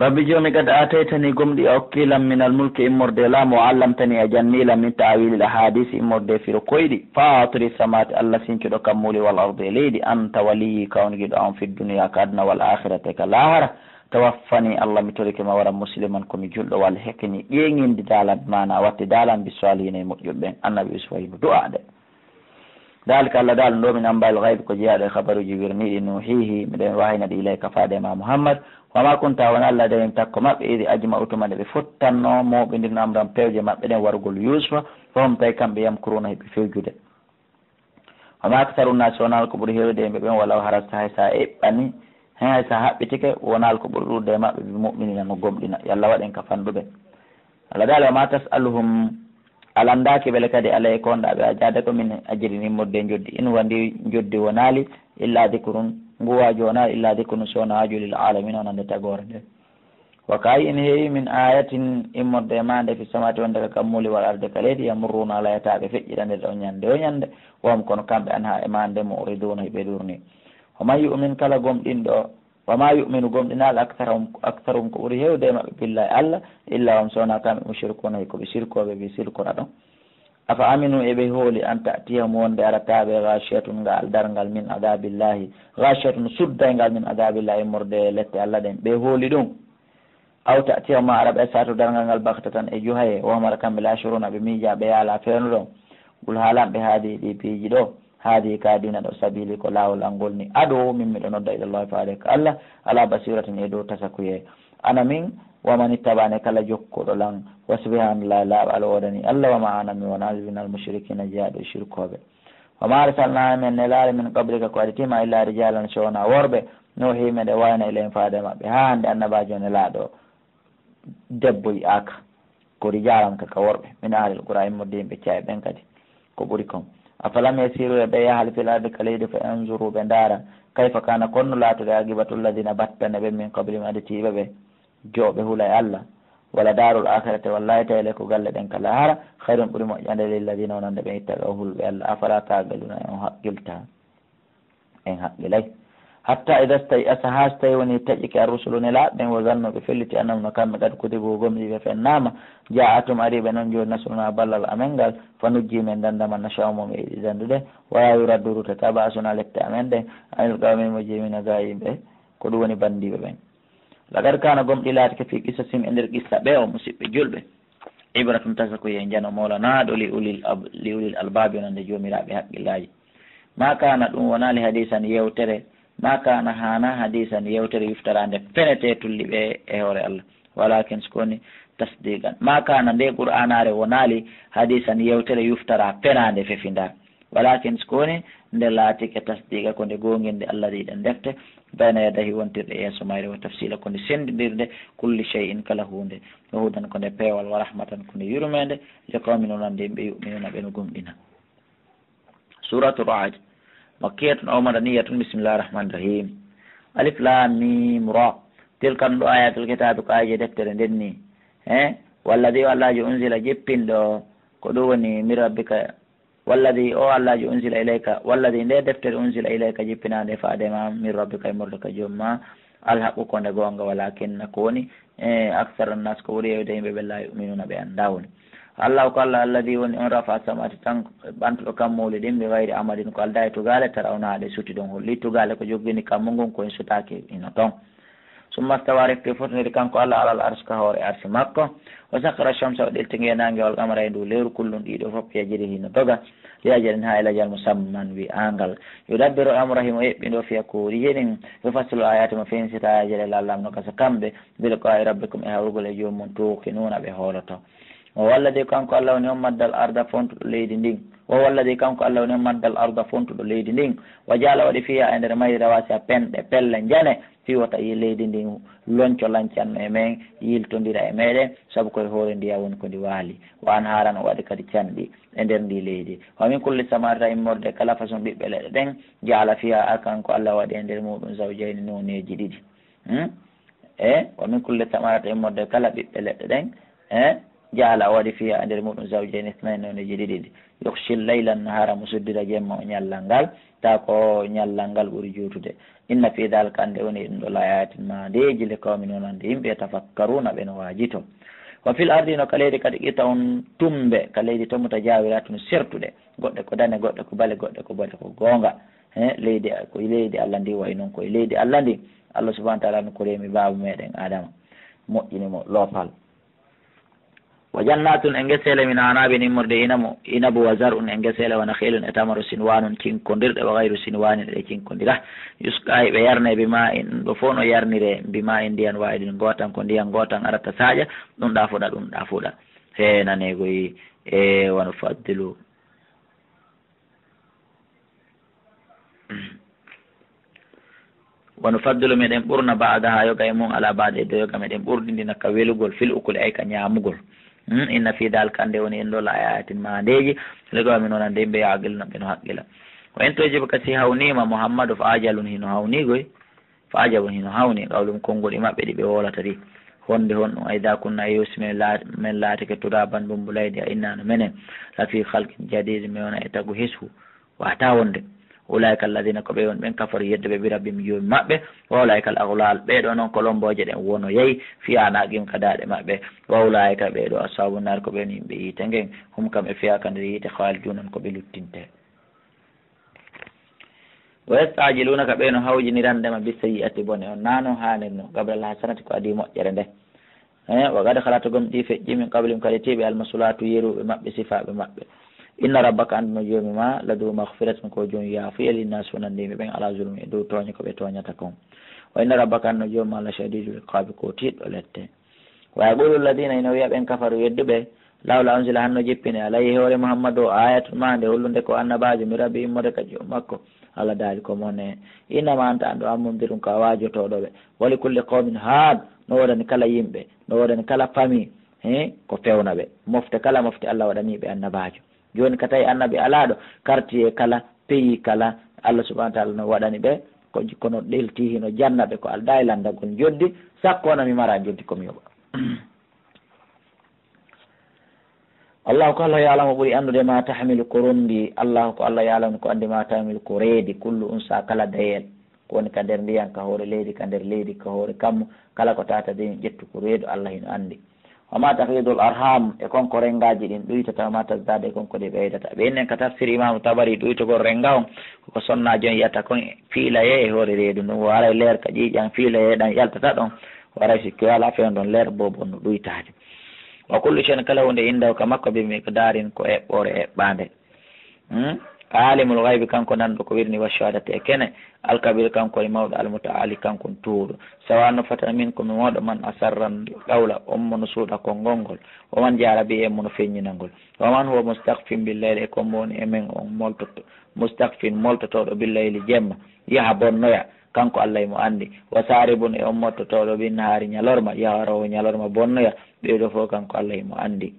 ربي جومي قد آتيتني قمدي أوكيلا من الملك إمر دي لام وعلمتني أجنيلا من تعويل الأحاديث إمر دي في ركويدي فاطر السماوات الله سينكدو كمولي والأرض ليدي أنت ولي كون قد في الدنيا كادنا والآخرة كالآخرة توفني الله متولك ما ورا مسلما كم جل والحكني يين دي دالان مانا واتي دالان بسوالين مجبين النبي يسوي دعاء ذلك الله دال ندو من أنباء الغيب كجاء خبر جبرني نوحيه من وحينا إليك فادما محمد وما كنت وانا الله دين تكو ماب إذ أجمعت من بفتنو مو بندن أمران بيوجي ماب بدن ورقل يوسف فهم تيكم بيمكرونه بفيوجود وما أكثر الناس وانا الكبر هيرو دين ببين ولو هرست هايسا إباني هايسا حبتك وانا الكبر دين ماب بمؤمنين نقوم لنا يلا وادين كفان ببين الله دال وما تسألهم alandaki bele kadi ala e konda be ajade ko min ajrini modde joddi in wandi joddi wonali illa dhikrun nguwa jona illa dhikrun sona ajulil alamin onande tagore de wa kay in heewi min ayatin immodde mande fi samati wonde kamuli wal arde kaledi yamuruna la yatabe fejjirande do nyande wom kono kambe an ha e mande mo riduna be durni wa may yu'min kala gomdindo وما يؤمن قومنا أكثرهم كوريه ودائما بالله ألا إلا هم سونا كام مشركون يكو بشركوا بشركوا ردهم أفأمنوا إبهولي أن تأتيهم وان بأرتاب غاشية دارنغال من عذاب الله غاشية سدى من عذاب الله مرد لت الله دين بهولي دون أو تأتيهم ما عرب أساتو دارنغال بغتة إجوهي وهم ركم بلا شرون بميجا بيالا فيرنو قل هالا بهذه دي بيجي دو هذه كادينا دو سبيلي كلاو الأنقلني أدو من مدنود إلى الله فعليك الله على بصيرة يدو تسكوية أنا من ومن اتبعني كلا جوكو لن وسبحان الله لا ألودني الله وما أنا من ونازل من المشركين جادوا شركوا به وما أرسلنا من نلال من قبلك قوارتما إلا رجالا شونا وربه نوحي من دوانا إليهم فادما بهاند أن باجون لادو دبوي آك كو رجالا كوربه من أهل القرآن مدين بچاي بنكدي كبريكم أفلم يسيروا بيها في الأرض كليد فانظروا بندارا كيف كان كن لا تغاغبة الذين بطن من قبل ما دتيبه به جو بهلا الله ولا دار الآخرة والله تعالى قال دنك لهارا خير بريم عند للذين ونند بيتقوه بالله أفلا تعقلون إن حقلتها إن حقلي حتى إذا استيأس هاستيوني تجك الرسل لا بين وظنوا بفلة أنهم كان قد كتبوا قمدي فإنام جاءتهم أريبا ننجو نسلنا بلل أمنغل فنجي من دندم نشاوم إذن ده ولا يردوا تتابعسنا للتأمين ده أن القوم المجيمين غايب كدوني بندي ببين لقد كان قمت إلاتك في قصصهم عند القصة بيه ومسيب جلبه عبرة تسكو ينجان مولانا لأولي الألباب وننجو ملا بحق الله ما كانت ونالي حديثا يوتره ما كان هانا حديثا يوتر يفتر عند فنتي تولي بهور الله ولكن سكوني تصديقا ما كان دي قرآن على ونالي حديثا يوتر يفتر عند فيفندا ولكن سكوني ndelaati ke tasdiqa ko nde gonginde Allah di den defte bayna yadahi wontirde e sumayre wa tafsila ko nde sendidirde kulli shay'in kala hunde hudan ko nde pewal wa rahmatan ko nde yurmende le ko min onande be yu'minuna be no gumdina suratu ra'd مكية أو مدنية بسم الله الرحمن الرحيم ألف لام ميم را تلك آيات الكتاب كآية دفتر دني والذي والله أنزل جبين دو كدوني من ربك والذي الله أنزل إليك والذي لا دفتر أنزل إليك جبنا دفاع من ربك يمرك جمع الحق كون غونغ ولكن نكوني أكثر الناس كوري يدين بالله يؤمنون بأن داون الله قال الذي رفع السماوات بانتو كم مولدين بغير عمد قال داي تغالة ترون هذا سوتي دون هولي تغالة كجوغيني كمونغون كوين سوتاكي إنتون ثم استوى في فتن كان قال على الأرش كهور أرش مكة وسخر الشمس والدلتنجي نانجي والقمر يدو لير كل يدو فوق يجريه نتوغا لأجلنها إلى جال مسمى بأنغل يدبر أمره ويبندو في كوريين يفصل الآيات مفين ستا أجل الله منكس كمبه بلقاء ربكم إها رغل يوم توقنون بهولته وهو الذي كان قال له نيوم مد الأرض فونت ليدين وهو الذي كان قال له نيوم مد الأرض فونت ليدين وجعل ودي فيها عند رمي رواسي بلن جانه في وطا ليدين لونچو لانچان ميمين يلتندير ميده سبكو هورندي ياون كوندي والي وانهاران وادي كدي چاندي اندر دي ليدي ومن كل سمار مورد كلا فسون بيبل دين جعل فيها اكان كو الله وادي اندر مودون زوجين نوني جديدي ومن كل سمار مورد كلا بيبل دين jaala waɗi fiya nder muɗum zawjeni ithnain one jiɗiɗiɗi yuhshi leyla nahara musuddira jemma o ñallal ngal ta ko ñallal ngal ɓuuri juutude inna fi dalika ande woni ɗum ɗo layatin ma ndeji le kawmi noon ande yimɓe tafakkaruna ɓe no waajito wa fil ardi no ka leydi kadi qitta on tumbe ka leydi tomuta jawiratu no sertuɗe goɗɗe ko dane goɗɗe ko bale goɗɗe ko bale ko goonga leydi ko leydi Allah ndi way noon koye leydi Allah ndi Allah subahana taala no ko reemi baabu meɗen adama moƴƴinimo loopal wa jannatun e gesele min anaɓe nimmorde inabu wa zar'un e gesele wana khilun e tamaro sinwanun cinkodirɗe wa gayru sinwanin ɗe cinkodira yusqa ɓe yarne bima in ɗo fof no yarnire bima in ndiyan wawidin gotan ko ndiyan gotan arata saƴa ɗum ɗafuɗa ɗum ɗafuɗa he nanegoyi e wano faddilu wono faddulo meɗen ɓurna baada ha yoga e mum ala baada e do yoga meɗen ɓurɗindina ka welugol fil ukule ay ka ñamugol inna fi dal kande woni en ɗo la ayatin ma ndeji legawami noon ande yimɓe yaqilno ɓe no haqqila o en toji ba kasi hawnima mouhammadou fa ajalun hino hawnigoy fa ajabun hino hawni qawlum konngol maɓɓe ɗi ɓe wolata ɗi honde hon ɗum ayda kunna yusi men laatike turaban bumbulaydi a innano menen la fi halqin jadid mi wona e tagu hishu wata wonde ulaika alladina ko ɓe won ɓen kafari yedde ɓe birabbim joomi maɓɓe wa ulaika al aglal ɓeɗo noon kolomboje ɗen wono yeyi fiyanaqim kadaɗe maɓɓe wa ulaika ɓeɗo ashabu nar ko ɓen yimɓe yiite ngen hum kam e fiyaka nder yiite halidunan ko ɓe luttinte wa yastajilunaka ɓeno hawjinirandema bi sayyi'ati bone on nano hanirno gabral hasanati ko adi moƴƴere nde wa gada halata gom ɗi feƴƴi min qablim kadi tiɓe almasulatu yeruɓe maɓɓe sifaɓe maɓɓe inna rabbaka anduno joomi ma ladu mahfiratin ko joni yaafuyel innas wonandimi ɓen ala zulmi e dow tooña ko ɓe tooñata kon wa inna rabbaka anduno joomi ma la shadidul iqabi ko tiɗɗo lette wa yaqulu lladina ina wiya ɓen kafaru yedduɓe lawla anzila hanno jippine alayhi hoore mouhammadou o ayatu ma nde hollude ko annabajo mi rabbi immode ka joom makko Allah daali ko mone innama anta andu ammundirum ko a wajotoɗoɓe wali kulli qawmin haad no waɗani kala yimɓe no waɗani kala famille ko fewna ɓe mofte kala mofte Allah waɗaniɓe annabajo joni ka tawi annabi alaɗo quartier kala pays kala Allah subahana taala no waɗani ɓe kono ɗelti hino jannaɓe ko alɗa e landagol joddi sakko wona mi mara joddi komi yoɓa allahu ko Allah yaalamo ɓuuri andude ma tahmilu ko rondi allahu ko Allah yaalamo ko andi ma tahmilu ko reedi kullu unsa kala dayel ko woni ka nder ndiyan ka hoore leydi ka nder leydi ka hoore kammu kala ko tata de ƴettu ko reedu Allah hino andi wama tahidul arham e konko rengaji ɗin ɗuytata ma tasdade e konko ɗe ɓeydata ɓe ennen ka tafsir imamu tabari ɗuytogol renga on koko sonnajo on yiyata kon fiilaye e hoore reedu ɗum waray leer ka ƴiƴan fiilaye ɗan yaltata ɗon waray sikki wala fewn ɗon leer bobon no ɗuytade wa kullu shen kala hunde indaw ka makko ɓe mi ko darin ko eɓɓore eɓɓande alimul gaybi kanko nanɗo ko wirni wa shahadati e kene alkabir kanko e mawɗo almutaali kanko tuuɗo sawanno fata min komi moɗo man asarran qawla on mono suuɗa konngol oman jarabi en mono feññinalngol waman huwa mustakfin billayli e kommo woni emen on moltoto mustakfin moltotoɗo billayli jemma yaha bonnoya kanko Allah mo andi wa saribun e on mottotoɗo bin haari ñalorma yaha rawo ñalorma bonnoya ɓeɗo fof kanko Allah mo andi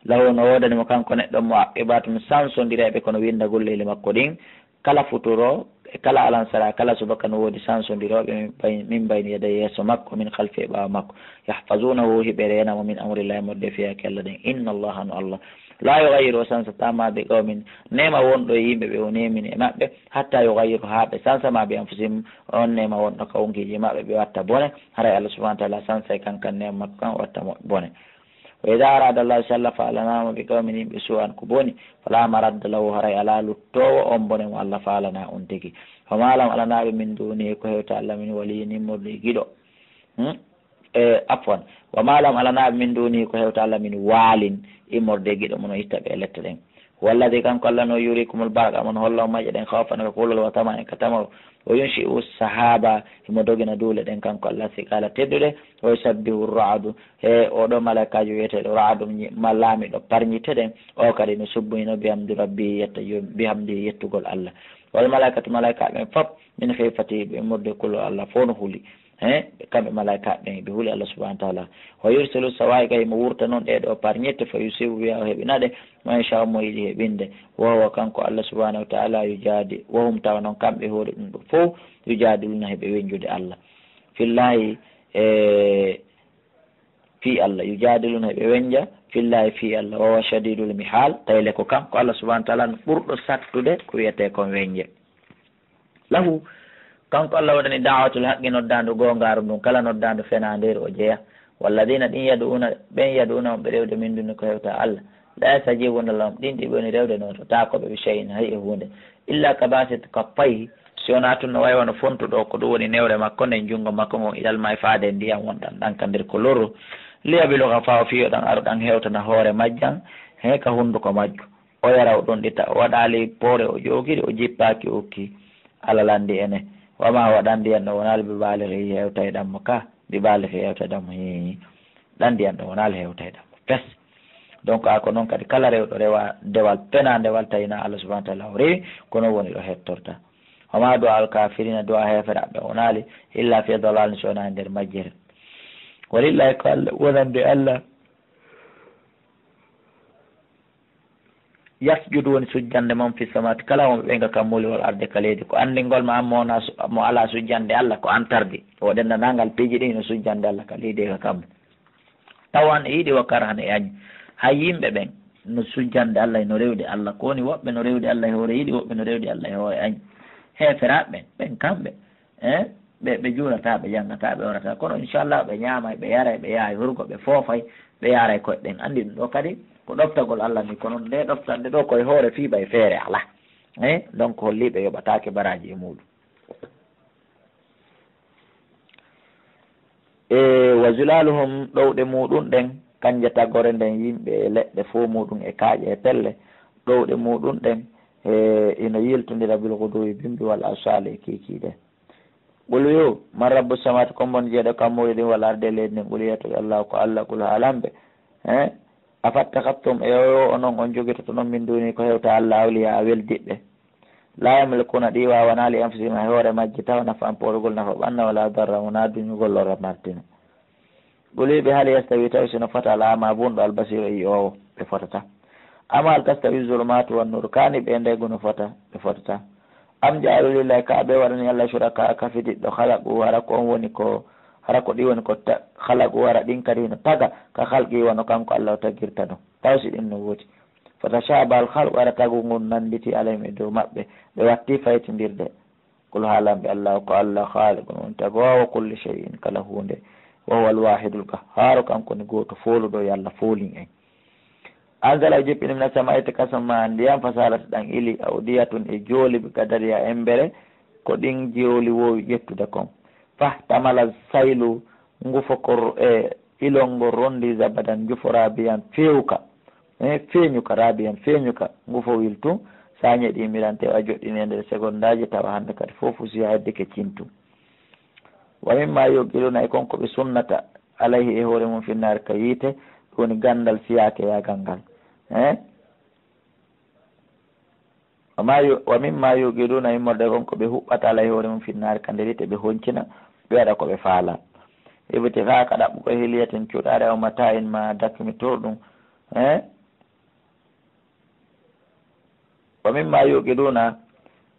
lawo no wodanimo kanko neɗɗo mo aqibatum sansodireɓe kono winda golleli makko ɗin kala futuro e kala alansara kala subaka no woodi sansodiroɓe min bayni yeda yeeso makko min halfi e ɓawa makko yahfazunahu hiɓe renamo min amrillahi modde fiyake Allah ɗen inna allaha no Allah la yugayiru o sansatama ɓe qawmin nema wonɗo yimɓe ɓe o nemini e maɓɓe hatta yugayiru ha ɓe sansama ɓe anfusihim on nema wonɗo kawnkiji maɓɓe ɓe watta bone haray Allah subahana taala sansa e kankan nema makko kan watta bone wa ida arada allahu salla fa alanama bi qawmin yimɓe suwan ko boni fala maradda lahu haray ala luttowo on bone mo Allah falana on tigi famalam alanaɓe min duni ko hewta Allah min wali nimmorɗi giɗo afwan wa malam alanaɓe min duni ko hewta Allah min waalin immorde giɗo mono itta ɓe lette ɗen walladi kanko Allah no yurikumul baraka mon holla maƴƴe ɗen hawfana ko kulol wa tama en ka tamaro o yunshi u sahaba himo dogina duule ɗen kanko Allah sikala tedduɗe o yusabbihu ra'du he oɗo malaikaji wiyeteɗo ra'du laamiɗo parñite ɗen o kadi no subbino bihamdi rabbi yetta bihamdi yettugol Allah wal malaikatu malaika ɓen foof min fefati ɓe murde kulol Allah fof no huuli kamɓe malaika ɓen ɓe huuli Allah subahana taala wa yursilu sawai kay mo wurta noon ɗeɗo par ñette fa yusibu wiya o heɓinaɗe ma inchallah mo yiɗi heɓinde wowa kanko Allah subahanahu wa taala yujadi wohum tawa noon kamɓe hooli ɗum ɗo fof yujadiluna heɓe weñjude Allah fillahi fi Allah yujadiluna ɓe wenja fillahi fi Allah wawa shadidul mihal tayle ko kanko Allah subahanahu wa taala no ɓurɗo sattude ko wiyete kon wenje lahu kanko Allah waɗani dawatul haqqi noddandu gongaru ɗum kala noddandu fenaderi o jeeya walladina ɗin yaduuna ɓen yaduuna on ɓe rewde min duni ko hewta Allah la yastajibuna lahum ɗin ɗi ɓeni rewde noon to takoɓe ɓe cheyin hay e hunde illa ka basit ka payi si wona tun no wawi wono fontuɗo ko ɗum woni newre makko nden junngo makko mo ilalma e faade ndiyam wonɗan ɗanka nder ko lorru liyabiluka fawa fiyo ɗan aru ɗan hewtana hoore majjan he ka hunduko majju o yara o ɗon ɗita o waɗali poore o jogiri o jippaki okki alalandi ene wama waɗan ndiyan ɗo wonali ɓe baaliri hewta e ɗammo ka ɓe baaliri hewta e ɗammo hi ɗan ndiyan ɗo wonali hewta e ɗammo pes donc ako noon kadi kala rewɗo rewa dewal pena ndewal tawina Allah subahana taala o rewi kono woni ɗo hettorta wama du'a al kafirina du'a heferaɓe wonali illa fi dalal ni sowona nder majjere walillahi ko Allah wonande Allah yasjudu woni sujjande mom fi samati kala wonɓe ɓenga kammuli wol arde ka leydi ko andingol ma amma wona mo ala sujjande Allah ko antardi o ɗendanangal piiji ɗi no sujjande Allah ka leydi ka kammo tawan e yiɗi wakkara hane yañi hay yimɓe ɓen no sujjande Allah no rewde Allah ko woni woɓɓe no rewde Allah e hoore yiɗi woɓɓe no rewde Allah e hoore añi heferaɓe ɓen kamɓe ɓe juurata ɓe janngata ɓe orata kono inchallah ɓe ñaamay ɓe yaray ɓe yahay hurgo ɓe foofay ɓe yaray koyeɗen anndi ɗum ɗo kadi ko ɗoftagol Allah ni kono nde ɗoftande ɗo koye hoore fiiɓa e feere ala donc holliɓe yoɓatake baraji e muɗum wa zulaluhum ɗowɗe muɗum ɗen kanje tagore nden yimɓe leɗɗe fo muɗum e kaaƴe e pelle ɗowɗe muɗum ɗen ino yiltodira bil guduwi bimbi wal asali e kikiɗe ɓolu yo man rabbu samati kombon jeeɗo kammuri ɗin walla arde leydi ndin ɓuli yettoɗe Allah ko Allah ɓul haalamɓe a fattakattum e yo o noon on jogito noon min duni ko hewta Allah awliya a weldiɓɓe la yamlikuna ɗi wawanali anfusihim e hoore majji taw nafa an porugol nafa ɓanna wala darra wona duñugol lora martina ɓuliɓe haali yastawi tawi sino fota alama bunɗo albasiru e owo ɓe fotata amal tastawi zulumatu wannuru kani ɓe ndeguno fota ɓe fotata am jaalulillahi ka ɓe waɗani Allah suraka kafidiɗɗo halagu hara ko on woni ko hara ko ɗi woni ko halagu wara ɗin kadi no taga ka halqi wano kanko Allah o taggirta ɗum tawsi ɗin no wooti fota shabal hal wara tagu ngun nanditi alayhim e dow maɓɓe ɓe watti faytidirde kul haalamɓe Allah ko Allah haaliqun on tagowo kulli shay'in kala hunde wa huwa alwahidul qahhar kanko ni goto foluɗo yo Allah folin en anzala jippini mina sama ete kasama ndiyam fasalata ɗan ili awdiyatun e jooli ɓe kadariya embere ko ɗin jooli wowi ƴettude kon fahtamala saylu ngufo ko ilongo rondi zabadan jufora biyan fewka feeñuka rabiyan feeñuka ngufo wiltu sañe ɗi mirante a joɗɗini nder secondaji tawa hande kadi fof usiya hedde ke cintu wa mimma yogiluna e konko ɓe sunnata alayhi e hoore mum finnaare ka yiite ɗum woni gandal siyake yagal ngal wa mimma yogiluna immorde konko ɓe huɓɓata alayhi hoore mum finnaare ka nder yiite ɓe honcina ɓe waɗa koɓe faala ebite fa ka ɗaɓɓuko hiliyaten cuɗare o mata en ma dakmitor ɗum wa mimma yogiluna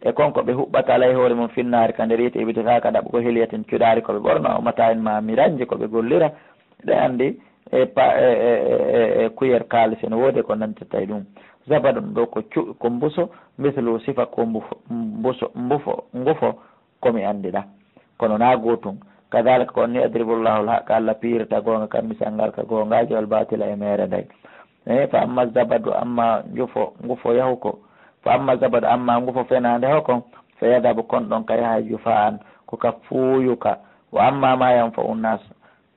e konko ɓe huɓɓata alay hoore mum finnaari ka nder yite ibitata ka ɗaɓa ko heliyaten cuɗaari koɓe ɓorno o mata en ma miranje koɓe gollira ɗe anndi e kuyer kaalise no woodi ko nantita e ɗum zaba ɗum ɗo ko mbuso mislu sifa ko ngufo komi anndiɗa kono naa gootum kadalika ko ni adribullahu lhaqa Allah piirata goonga kam misangal ka goongaji wal batila e mere nday fa amma zabadu amma ngufo yahu ko fa amma zabadu amma ngufo fenande hoko fa yadabu kon ɗon ka yaha jufa an koka fuuyuka wa amma ma yam fa unnas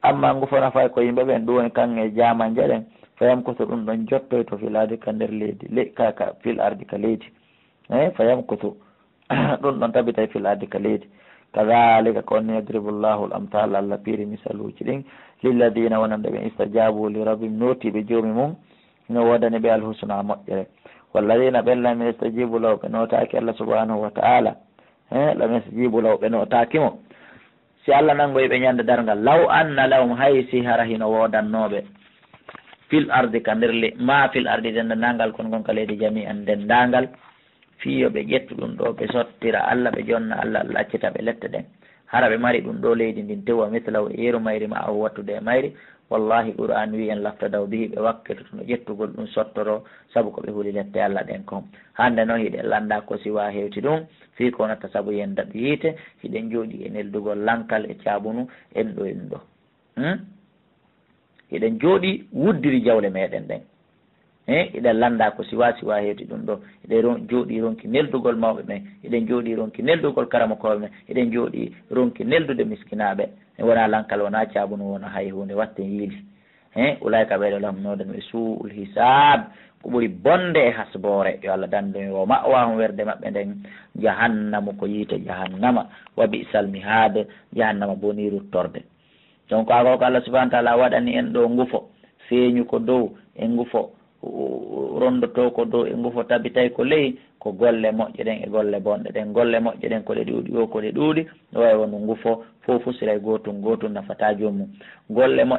amma ngufo nafay ko yimɓe ɓen ɗum woni kange jaman jeɗen fa yamkutu ɗum ɗon jottoy to fil ardi ka nder leydi ka fil ardi ka leydi fa yamkutu ɗum ɗon tabitay fil ardi ka leydi kadalika ko ni yadribu llahu l amtal Allah piiri misaluji ɗin lilladina wonande ɓe istajabu li rabbim notiɓe joomi mum no wodani ɓe alhusna moƴƴere walladina ɓen lam yastajibu law ɓe notaki Allah subhanahu wa ta'ala lam yastajibu law ɓe notakimo si Allah nangoyiɓe ñande dargal law anna lahum haysi hara hino wodannoɓe fil ardi ka nder ma fil ardi dendandangal kon gonka leydi jami an dendangal fiyo ɓe ƴettu ɗum ɗo ɓe sottira Allah ɓe jonna Allah Allah accita ɓe lette ɗen hara ɓe mari ɗum ɗo leydi ndin tewa mislaw e yeru mayri ma aw wattude e mayri wallahi qur'an wi en laftadaw bihi ɓe wakkito no ƴettugol ɗum sottoro saabu ko ɓe huuli lette Allah ɗen kom hande noon hiɗen landa ko siwa hewti ɗum fi ko natta saabu yen daɓi yiite hiɗen jooɗi e neldugol lankal e caabunu en ɗo hiɗen jooɗi wuddiri jawle meɗen ɗen eɗen landa ko siwa hewti ɗum ɗo eɗen jooɗi ronki neldugol mawɓe ɓen eɗen jooɗi ronki neldugol karamakoɓe men eɗen jooɗi ronki neldude miskinaɓe wona lankal wona caabunu wona hay hunde watte yiili ulayka ɓeɗo lamnoden ɓe suul hisab ko ɓuri bonde e hasbore yo Allah dandume o ma'wahum werde maɓɓe nden jahannamu ko yiite jahannama wa bi'sal mihad jahannama boniru torde donc ako ko Allah subahana taala waɗani en ɗo ngufo feeñu ko dow e ngufo rondoto ko dow e ngufo tabitay ko ley ko golle moƴƴe ɗen e golle bonɗe ɗen golle moƴƴe ɗen ko ɗe ɗuuɗi o ko ɗe ɗuuɗi ɗo way wonu ngufo fof siray gotum nafata jomum golle moƴƴe